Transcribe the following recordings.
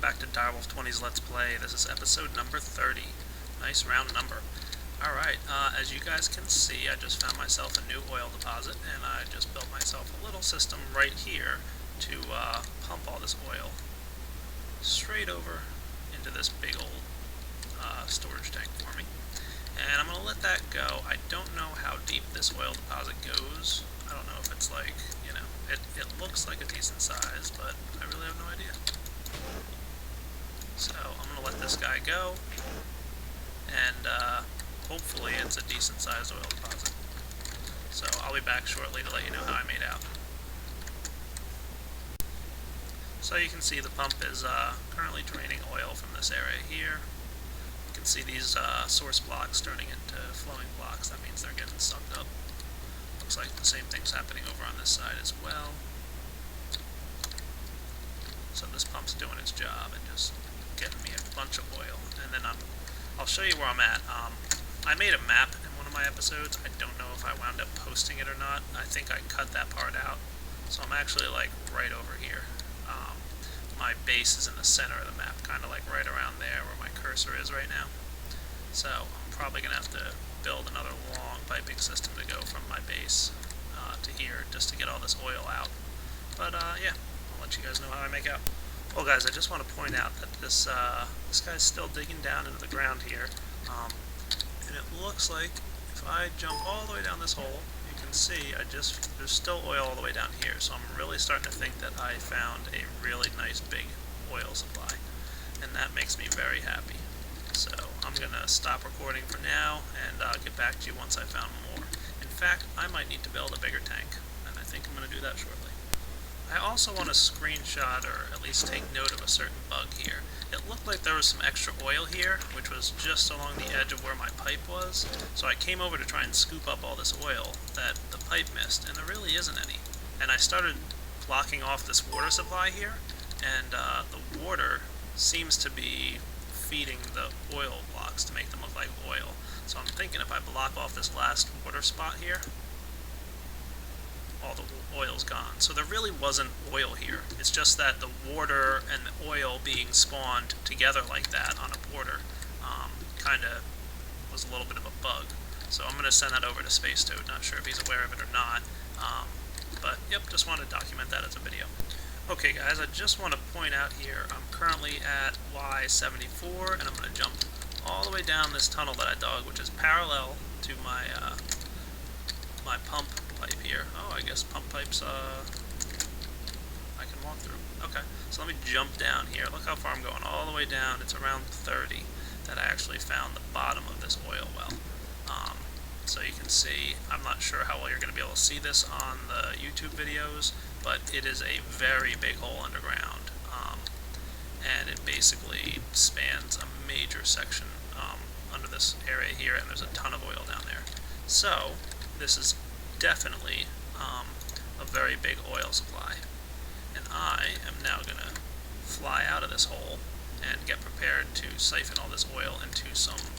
back to Direwolf20's Let's Play. This is episode number 30. Nice round number. Alright, as you guys can see, I just found myself a new oil deposit, and I just built myself a little system right here to pump all this oil straight over into this big old storage tank for me. And I'm going to let that go. I don't know how deep this oil deposit goes. I don't know if it's like, it looks like a decent size, but I really have no idea. So I'm going to let this guy go, and hopefully it's a decent sized oil deposit. So I'll be back shortly to let you know how I made out. So you can see the pump is currently draining oil from this area here. You can see these source blocks turning into flowing blocks. That means they're getting sucked up. Looks like the same thing's happening over on this side as well. So this pump's doing its job and just getting me a bunch of oil. And then I'll show you where I'm at. I made a map in one of my episodes. I don't know if I wound up posting it or not. I think I cut that part out. So I'm actually like right over here. My base is in the center of the map, kind of like right around there where my cursor is right now. So I'm probably going to have to build another long piping system to go from my base to here just to get all this oil out. But yeah, I'll let you guys know how I make out. Well guys, I just want to point out that this guy's still digging down into the ground here. And it looks like if I jump all the way down this hole, you can see there's still oil all the way down here. So I'm really starting to think that I found a really nice big oil supply. And that makes me very happy. So I'm going to stop recording for now, and I'll get back to you once I found more. In fact, I might need to build a bigger tank, and I think I'm going to do that shortly. I also want to screenshot, or at least take note of a certain bug here. It looked like there was some extra oil here, which was just along the edge of where my pipe was, so I came over to try and scoop up all this oil that the pipe missed, and there really isn't any. And I started blocking off this water supply here, and the water seems to be feeding the oil blocks to make them look like oil. So I'm thinking if I block off this last water spot here, all the oil's gone. So there really wasn't oil here. It's just that the water and the oil being spawned together like that on a border kind of was a little bit of a bug. So I'm going to send that over to Space Toad. Not sure if he's aware of it or not. But yep, just want to document that as a video. Okay guys, I just want to point out here, I'm currently at Y74, and I'm going to jump all the way down this tunnel that I dug, which is parallel to my my pump pipe here. Oh, I guess pump pipes I can walk through. Okay, so let me jump down here. Look how far I'm going, all the way down. It's around 30 that I actually found the bottom of this oil well. So you can see, I'm not sure how well you're going to be able to see this on the YouTube videos, but it is a very big hole underground, and it basically spans a major section under this area here, and there's a ton of oil down there. So this is definitely a very big oil supply, and I am now going to fly out of this hole and get prepared to siphon all this oil into some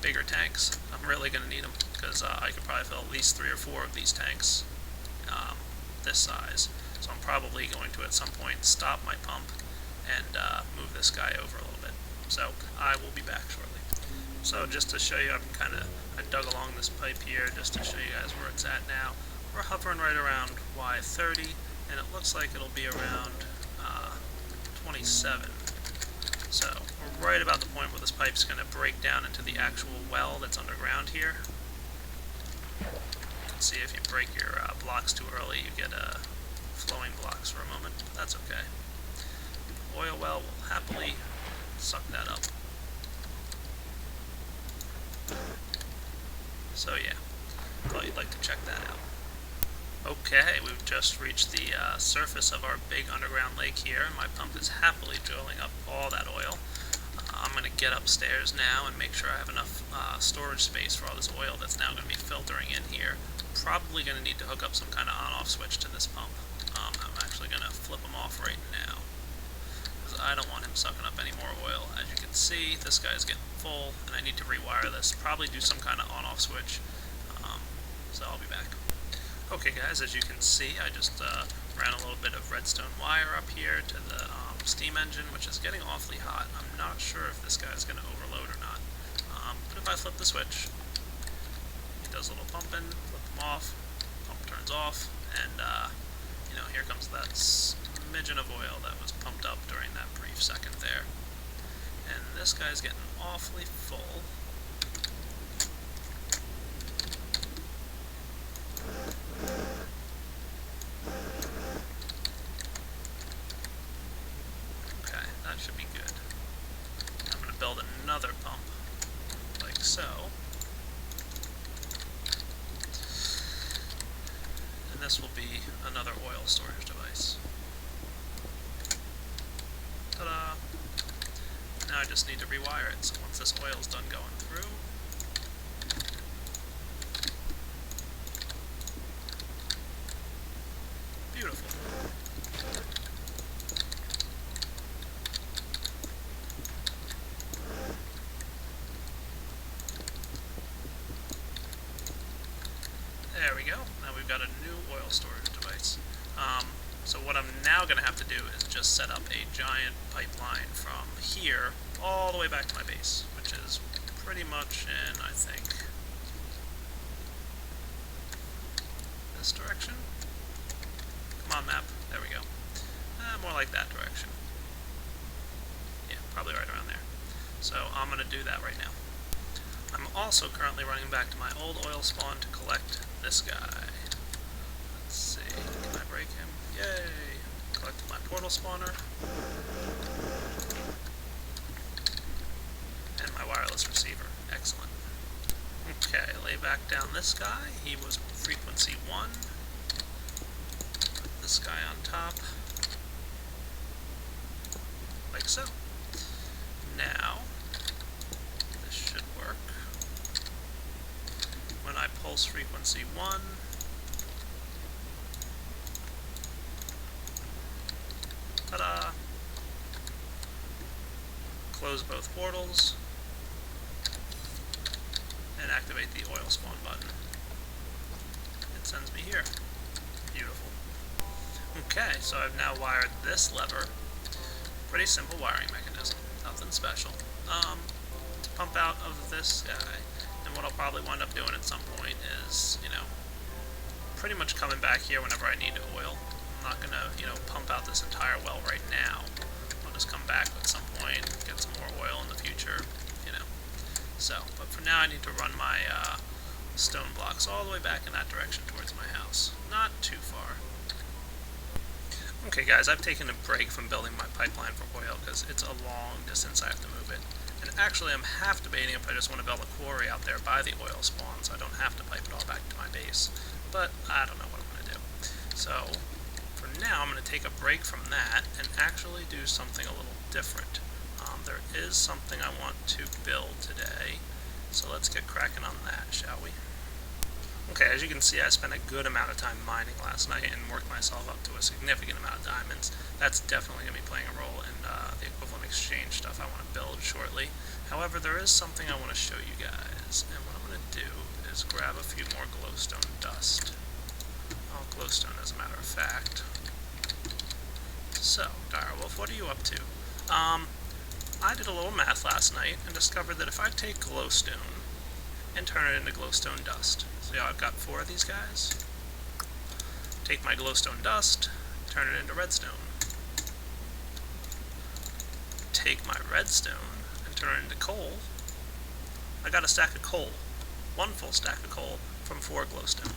bigger tanks. I'm really going to need them because I could probably fill at least 3 or 4 of these tanks this size. So I'm probably going to at some point stop my pump and move this guy over a little bit. So I will be back shortly. So just to show you, I dug along this pipe here just to show you guys where it's at now. We're hovering right around Y30, and it looks like it'll be around 27. So we're right about the point where this pipe's going to break down into the actual well that's underground here. You can see if you break your blocks too early, you get flowing blocks for a moment. That's okay. The oil well will happily suck that up. So yeah, thought you'd like to check that out. Okay, we've just reached the surface of our big underground lake here, and my pump is happily drilling up all that oil. I'm going to get upstairs now and make sure I have enough storage space for all this oil that's now going to be filtering in here. Probably going to need to hook up some kind of on-off switch to this pump. I'm actually going to flip him off right now, because I don't want him sucking up any more oil. As you can see, this guy's getting full, and I need to rewire this. Probably do some kind of on-off switch. So I'll be back. Okay guys, as you can see, I just ran a little bit of redstone wire up here to the steam engine, which is getting awfully hot. I'm not sure if this guy's going to overload or not. But if I flip the switch, he does a little pumping, flip them off, pump turns off, and you know, here comes that smidgen of oil that was pumped up during that brief second there. And this guy's getting awfully full. Okay, that should be good. I'm going to build another pump, like so. And this will be another oil storage device. Ta-da! Now I just need to rewire it, so once this oil's done going through, beautiful. There we go. Now we've got a new oil storage device. So what I'm now going to have to do is just set up a giant pipeline from here all the way back to my base, which is pretty much in, I think, this direction. Come on, map. There we go. More like that direction. Yeah, probably right around there. So I'm going to do that right now. I'm also currently running back to my old oil spawn to collect this guy. Let's see, can I break him? Yay! Collect my portal spawner. And my wireless receiver. Excellent. Okay, lay back down this guy. He was frequency 1. Put this guy on top. Like so. Now, this should work. When I pulse frequency 1, ta-da! Close both portals, and activate the oil spawn button. It sends me here. Beautiful. Okay, so I've now wired this lever. Pretty simple wiring mechanism, nothing special. Pump out of this guy, and what I'll probably wind up doing at some point is, you know, pretty much coming back here whenever I need oil. I'm not gonna, you know, pump out this entire well right now. I'll just come back at some point, get some more oil in the future, you know. So, but for now I need to run my stone blocks all the way back in that direction towards my house. Not too far. Okay guys, I've taken a break from building my pipeline for oil because it's a long distance I have to move it. And actually I'm half debating if I just want to build a quarry out there by the oil spawn so I don't have to pipe it all back to my base. But I don't know what I'm going to do. So, for now I'm going to take a break from that and actually do something a little different. There is something I want to build today, so let's get cracking on that, shall we? Okay, as you can see, I spent a good amount of time mining last night and worked myself up to a significant amount of diamonds. That's definitely going to be playing a role in the equivalent exchange stuff I want to build shortly. However, there is something I want to show you guys, and what I'm going to do is grab a few more glowstone dust. Oh, glowstone as a matter of fact. So, Direwolf, what are you up to? I did a little math last night and discovered that if I take glowstone and turn it into glowstone dust, so yeah, I've got 4 of these guys, take my glowstone dust, turn it into redstone, take my redstone and turn it into coal, I got a stack of coal, 1 full stack of coal from 4 glowstone.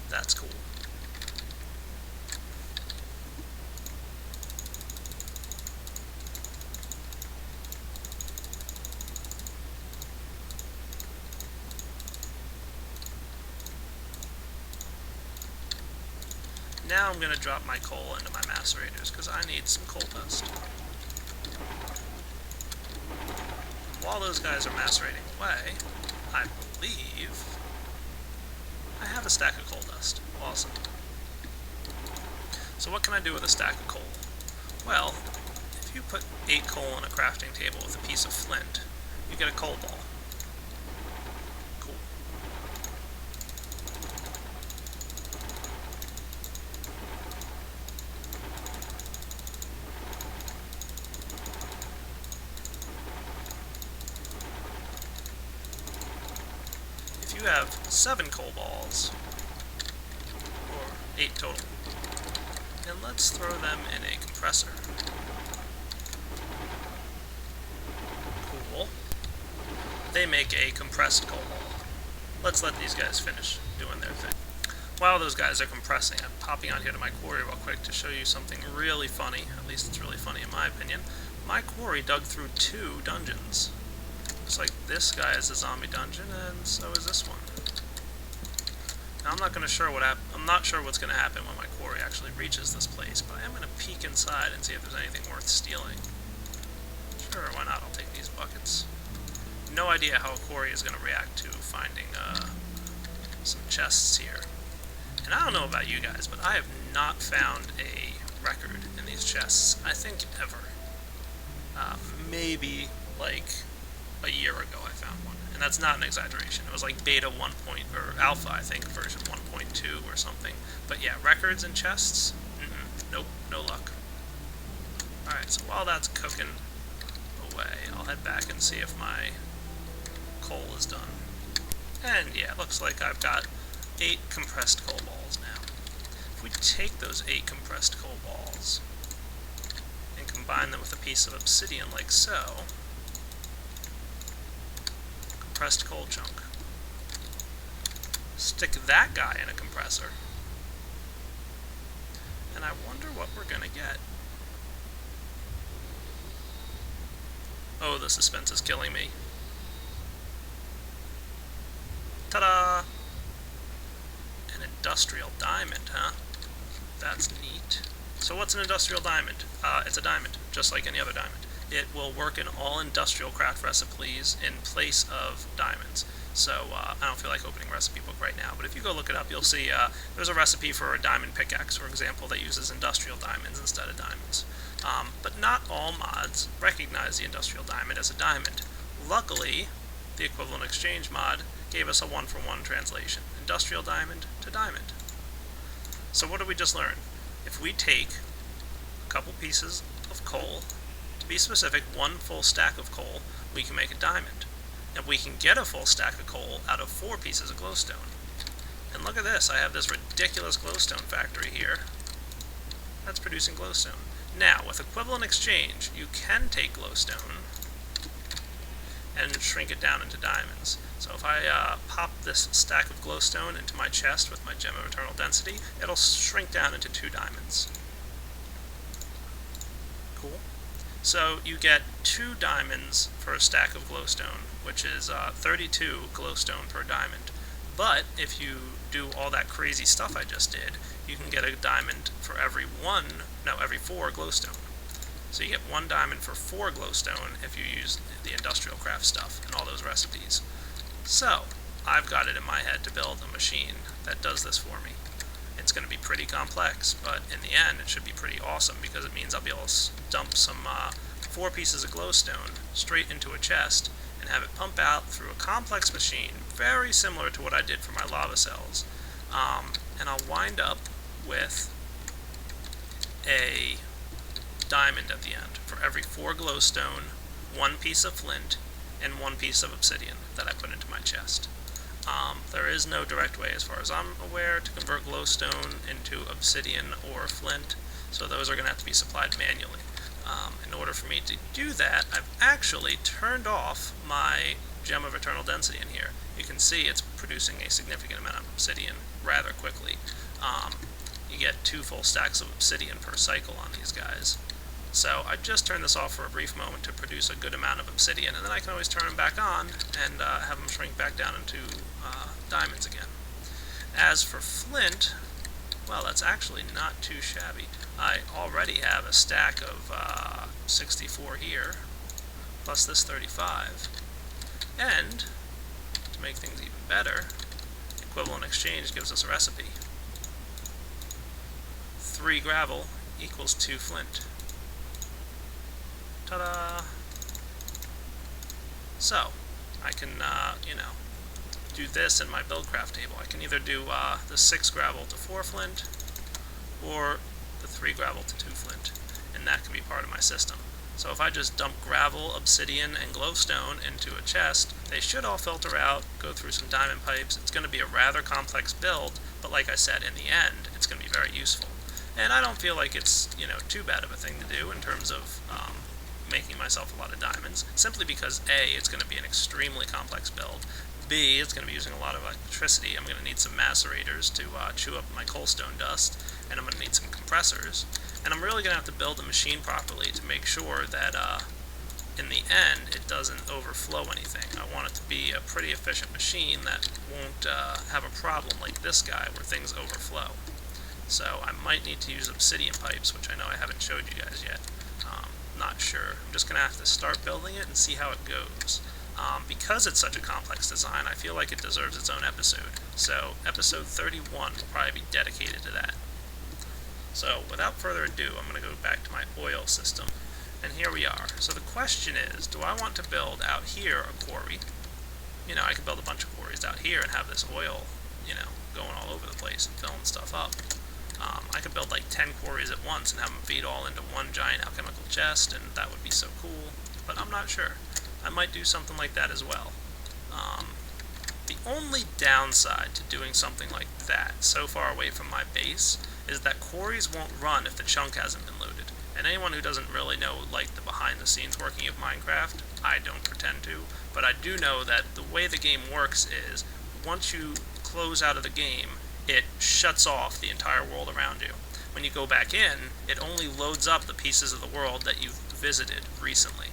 That's cool. Now I'm going to drop my coal into my macerators because I need some coal dust. And while those guys are macerating away, I believe I have a stack of coal dust. Awesome. So what can I do with a stack of coal? Well, if you put 8 coal on a crafting table with a piece of flint, you get a coal ball. Cool. you have 7 coal balls, or 8 total. And let's throw them in a compressor. Cool. They make a compressed coal ball. Let's let these guys finish doing their thing. While those guys are compressing, I'm popping on here to my quarry real quick to show you something really funny. At least it's really funny in my opinion. My quarry dug through 2 dungeons. Looks like this guy is a zombie dungeon, and so is this one. Now I'm not sure what's going to happen when my quarry actually reaches this place, but I am going to peek inside and see if there's anything worth stealing. Sure, why not? I'll take these buckets. No idea how a quarry is going to react to finding some chests here. And I don't know about you guys, but I have not found a record in these chests, I think, ever. Maybe, like, a year ago I found one. And that's not an exaggeration. It was like beta 1. Or alpha, I think, version 1.2 or something. But yeah, records and chests? Nope, no luck. Alright, so while that's cooking away, I'll head back and see if my coal is done. And yeah, it looks like I've got 8 compressed coal balls now. If we take those 8 compressed coal balls and combine them with a piece of obsidian like so, compressed coal chunk, stick that guy in a compressor, and I wonder what we're gonna get. Oh, the suspense is killing me. Ta-da! An industrial diamond, huh? That's neat. So what's an industrial diamond? It's a diamond, just like any other diamond. It will work in all industrial craft recipes in place of diamonds. So I don't feel like opening a recipe book right now, but if you go look it up, you'll see there's a recipe for a diamond pickaxe, for example, that uses industrial diamonds instead of diamonds. But not all mods recognize the industrial diamond as a diamond. Luckily, the equivalent exchange mod gave us a 1-for-1 translation. Industrial diamond to diamond. So what did we just learn? If we take a couple pieces of coal, to be specific, 1 full stack of coal, we can make a diamond. And we can get a full stack of coal out of 4 pieces of glowstone. And look at this, I have this ridiculous glowstone factory here that's producing glowstone. Now, with equivalent exchange, you can take glowstone and shrink it down into diamonds. So if I pop this stack of glowstone into my chest with my gem of eternal density, it'll shrink down into 2 diamonds. Cool. So you get 2 diamonds for a stack of glowstone, which is 32 glowstone per diamond. But if you do all that crazy stuff I just did, you can get a diamond for every 4 glowstone. So you get 1 diamond for 4 glowstone if you use the industrial craft stuff and all those recipes. So, I've got it in my head to build a machine that does this for me. It's going to be pretty complex, but in the end it should be pretty awesome because it means I'll be able to dump some 4 pieces of glowstone straight into a chest and have it pump out through a complex machine very similar to what I did for my lava cells. And I'll wind up with a diamond at the end for every 4 glowstone, 1 piece of flint, and 1 piece of obsidian that I put into my chest. There is no direct way, as far as I'm aware, to convert glowstone into obsidian or flint, so those are going to have to be supplied manually. In order for me to do that, I've actually turned off my gem of eternal density in here. You can see it's producing a significant amount of obsidian rather quickly. You get 2 full stacks of obsidian per cycle on these guys. So I just turned this off for a brief moment to produce a good amount of obsidian, and then I can always turn them back on and have them shrink back down into diamonds again. As for flint, well, that's actually not too shabby. I already have a stack of 64 here, plus this 35. And, to make things even better, equivalent exchange gives us a recipe. 3 gravel equals 2 flint. Ta-da! So, I can, do this in my BuildCraft table. I can either do the 6 gravel to 4 flint, or the 3 gravel to 2 flint. and that can be part of my system. So if I just dump gravel, obsidian, and glowstone into a chest, they should all filter out, go through some diamond pipes. It's going to be a rather complex build, but like I said, in the end, it's going to be very useful. And I don't feel like it's, too bad of a thing to do in terms of making myself a lot of diamonds, simply because A, it's going to be an extremely complex build, B, it's going to be using a lot of electricity. I'm going to need some macerators to chew up my coalstone dust, and I'm going to need some compressors. And I'm really going to have to build the machine properly to make sure that in the end it doesn't overflow anything. I want it to be a pretty efficient machine that won't have a problem like this guy where things overflow. So I might need to use obsidian pipes, which I know I haven't showed you guys yet. Not sure. I'm just going to have to start building it and see how it goes. Because it's such a complex design, I feel like it deserves its own episode. So episode 31 will probably be dedicated to that. So without further ado, I'm going to go back to my oil system. And here we are. So the question is, do I want to build out here a quarry? I could build a bunch of quarries out here and have this oil, going all over the place and filling stuff up. I could build like 10 quarries at once and have them feed all into one giant alchemical chest, and that would be so cool. But I'm not sure. I might do something like that as well. The only downside to doing something like that so far away from my base is that quarries won't run if the chunk hasn't been loaded. And anyone who doesn't really know the behind the scenes working of Minecraft, I don't pretend to, but I do know that the way the game works is once you close out of the game, it shuts off the entire world around you. When you go back in, it only loads up the pieces of the world that you've visited recently.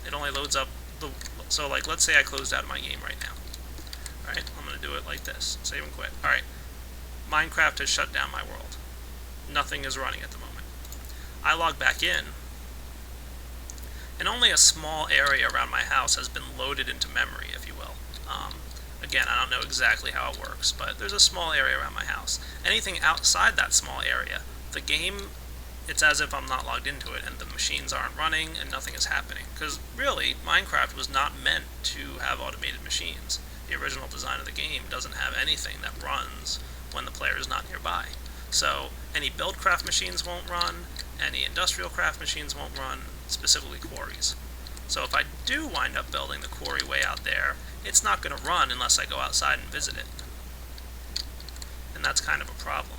It only loads up so let's say I closed out of my game right now. Alright, I'm going to do it like this. Save and quit. Alright, Minecraft has shut down my world. Nothing is running at the moment. I log back in, and only a small area around my house has been loaded into memory, if you will. Again, I don't know exactly how it works, but there's a small area around my house. Anything outside that small area, the game, it's as if I'm not logged into it, and the machines aren't running, and nothing is happening. Because really, Minecraft was not meant to have automated machines. The original design of the game doesn't have anything that runs when the player is not nearby. So any BuildCraft machines won't run, any industrial craft machines won't run, specifically quarries. So if I do wind up building the quarry way out there, it's not going to run unless I go outside and visit it. And that's kind of a problem.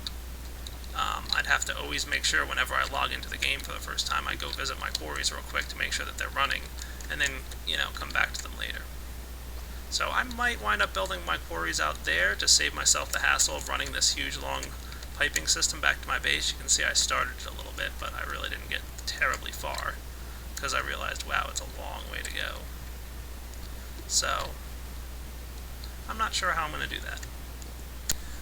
I'd have to always make sure whenever I log into the game for the first time, I go visit my quarries real quick to make sure that they're running, and then, come back to them later. So I might wind up building my quarries out there to save myself the hassle of running this huge long piping system back to my base. You can see I started it a little bit, but I really didn't get terribly far, because I realized, wow, it's a long way to go. So I'm not sure how I'm going to do that.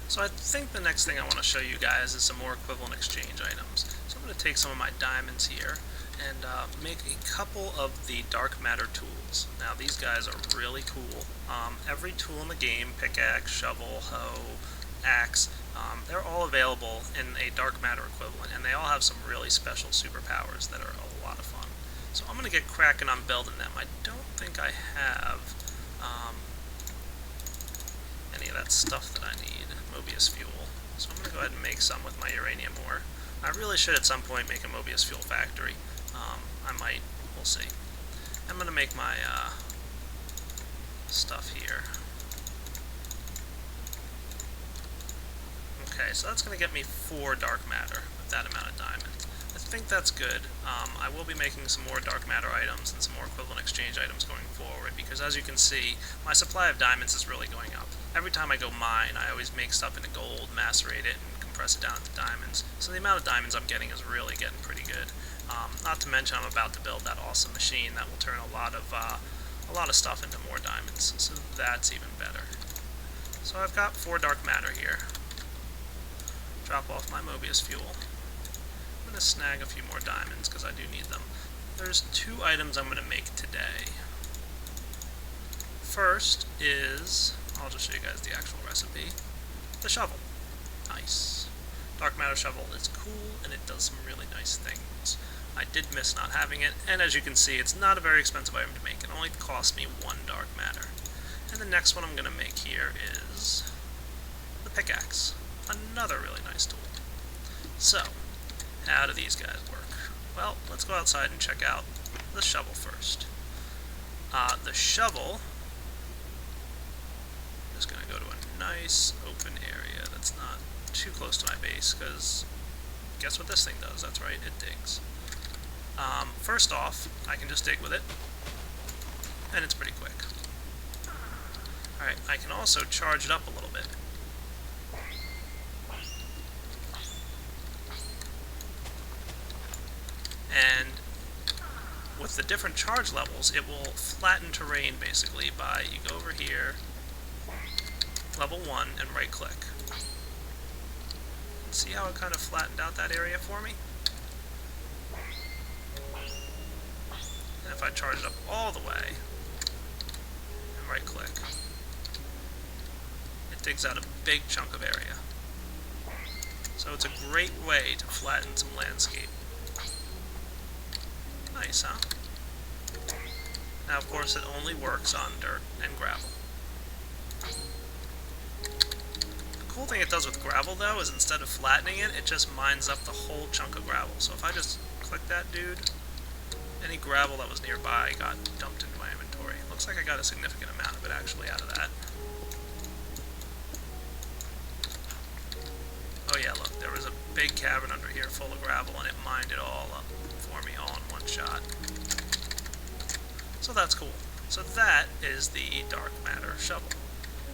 So I think the next thing I want to show you guys is some more equivalent exchange items. So I'm going to take some of my diamonds here and make a couple of the dark matter tools. Now these guys are really cool. Every tool in the game, pickaxe, shovel, hoe, axe, they're all available in a dark matter equivalent, and they all have some really special superpowers that are a lot of fun. So I'm going to get cracking on building them. I don't think I have any of that stuff that I need, Mobius fuel. So I'm going to go ahead and make some with my uranium ore. I really should at some point make a Mobius fuel factory. I might, we'll see. I'm going to make my stuff here. Okay, so that's going to get me 4 dark matter with that amount of diamond. I think that's good. I will be making some more dark matter items and some more equivalent exchange items going forward, because as you can see, my supply of diamonds is really going up. Every time I go mine, I always make stuff into gold, macerate it, and compress it down into diamonds. So the amount of diamonds I'm getting is really getting pretty good. Not to mention I'm about to build that awesome machine that will turn a lot of stuff into more diamonds. So that's even better. So I've got 4 dark matter here. Drop off my Mobius fuel. I'm going to snag a few more diamonds because I do need them. There's 2 items I'm going to make today. First is, I'll just show you guys the actual recipe, the shovel. Nice. Dark matter shovel is cool and it does some really nice things. I did miss not having it, and as you can see, it's not a very expensive item to make. It only cost me 1 dark matter. And the next one I'm going to make here is the pickaxe. Another really nice tool. So, how do these guys work? Well, let's go outside and check out the shovel first. The shovel, I'm just going to go to a nice open area that's not too close to my base, because guess what this thing does? That's right, it digs. First off, I can just dig with it, and it's pretty quick. Alright, I can also charge it up a little bit. And with the different charge levels, it will flatten terrain basically by, you go over here, level 1, and right click. See how it kind of flattened out that area for me? And if I charge it up all the way, and right click, it digs out a big chunk of area. So it's a great way to flatten some landscape. Nice, huh? Now, of course, it only works on dirt and gravel. The cool thing it does with gravel, though, is instead of flattening it, it just mines up the whole chunk of gravel. So if I just click that dude, any gravel that was nearby got dumped into my inventory. Looks like I got a significant amount of it, actually, out of that. Oh yeah, look, there was a big cavern under here full of gravel, and it mined it all up for me all in one shot. So that's cool. So that is the dark matter shovel.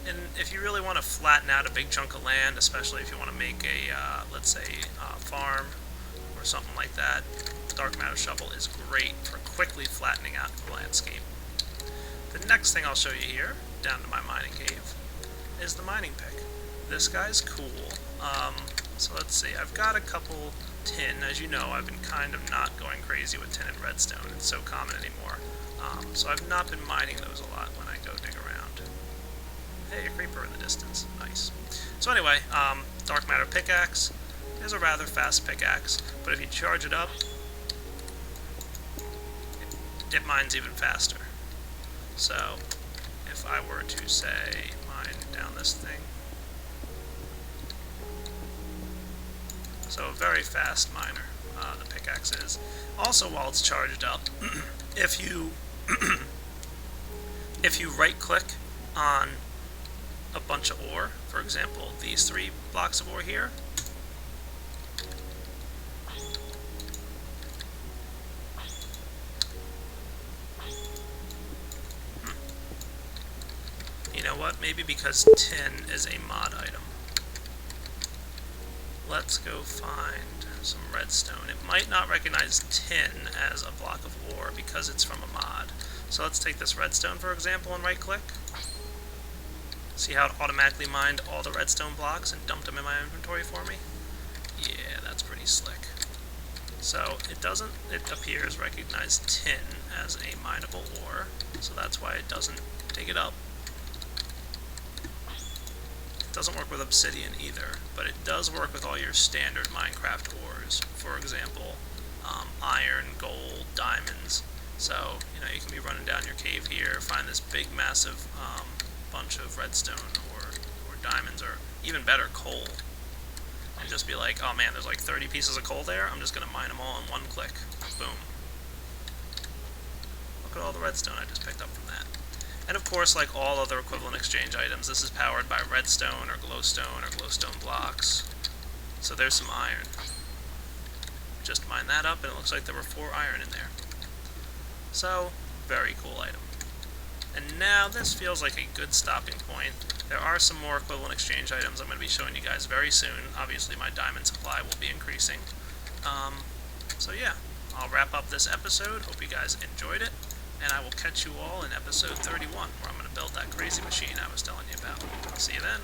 And if you really want to flatten out a big chunk of land, especially if you want to make a, let's say, farm or something like that, the dark matter shovel is great for quickly flattening out the landscape. The next thing I'll show you here, down to my mining cave, is the mining pick. This guy's cool. So let's see, I've got a couple tin. As you know, I've been kind of not going crazy with tin and redstone. It's so common anymore. So I've not been mining those a lot when I go dig around. Hey, a creeper in the distance. Nice. So anyway, dark matter pickaxe is a rather fast pickaxe, but if you charge it up, it mines even faster. So if I were to, say, mine down this thing, so a very fast miner, the pickaxe is. Also, while it's charged up, if you right-click on a bunch of ore, for example, these 3 blocks of ore here, you know what? Maybe because tin is a mod item. Let's go find some redstone. It might not recognize tin as a block of ore because it's from a mod. So let's take this redstone, for example, and right-click. See how it automatically mined all the redstone blocks and dumped them in my inventory for me? Yeah, that's pretty slick. So it appears recognize tin as a mineable ore, so that's why it doesn't dig it up. Doesn't work with obsidian either, but it does work with all your standard Minecraft ores. For example, iron, gold, diamonds. So, you know, you can be running down your cave here, find this big, massive bunch of redstone or diamonds, or even better, coal, and just be like, oh man, there's like 30 pieces of coal there, I'm just going to mine them all in one click. Boom. Look at all the redstone I just picked up from that. And of course, like all other equivalent exchange items, this is powered by redstone or glowstone blocks. So there's some iron. Just mine that up, and it looks like there were 4 iron in there. So, very cool item. And now this feels like a good stopping point. There are some more equivalent exchange items I'm going to be showing you guys very soon. Obviously, my diamond supply will be increasing. So yeah, I'll wrap up this episode. Hope you guys enjoyed it. And I will catch you all in episode 31, where I'm going to build that crazy machine I was telling you about. I'll see you then.